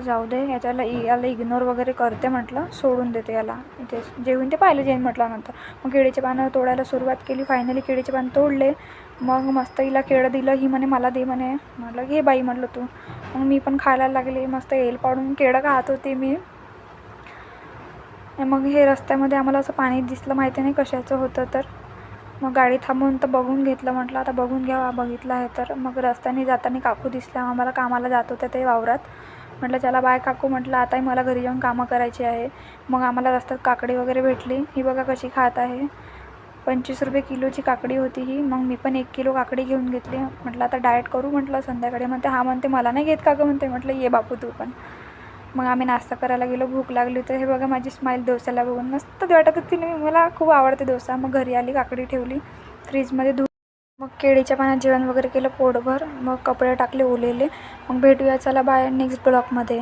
जाऊ दे, याला इग्नोर वगैरे करते म्हटलं, सोडून देते याला. इथे जेवून ते पाहिलं जाईन म्हटलं नंतर. मग केळीचे पानं तोडायला सुरुवात केली. फायनली केळीचे पानं तोडले. मग मस्त हिला केळं दिलं. ही म्हणे मला दे म्हणे. म्हटलं घे बाई म्हटलं तू. मग मी पण खायला लागले. मस्त येल पाडून केळं खात होते मी. मग हे रस्त्यामध्ये आम्हाला असं पाणी दिसलं, माहिती नाही कशाचं होतं. तर मग गाडी थांबवून तर बघून घेतलं. म्हटलं आता बघून घ्यावा, बघितलं आहे तर. मग रस्त्याने जाताना काकू दिसल्या आम्हाला, कामाला जात होत्या ते वावरात. म्हटलं चला बाय काकू म्हटलं, आताही मला घरी जाऊन कामं करायची आहे. मग आम्हाला रस्त्यात काकडी वगैरे भेटली. ही बघा कशी खात आहे. 25 रुपये किलोची काकडी होती ही. मग मी पण 1 किलो काकडी घेऊन घेतली. म्हटलं आता डाएट करू म्हटलं संध्याकाळी. म्हणते हा म्हणते मला नाही घेत का गं म्हणते. म्हटलं ये बापू तू पण. मग आम्ही नाश्ता करायला गेलो. भूक लागली तर हे बघा माझी स्माईल डोस्याला बघून मस्त वाटत होती. मला खूप आवडते डोसा. मग घरी आली, काकडी ठेवली फ्रीजमध्ये मग केळीच्या पाण्यात जेवण वगैरे केलं पोटभर. मग कपडे टाकले ओलेले. मग भेटूया चला बाय नेक्स्ट ब्लॉगमध्ये.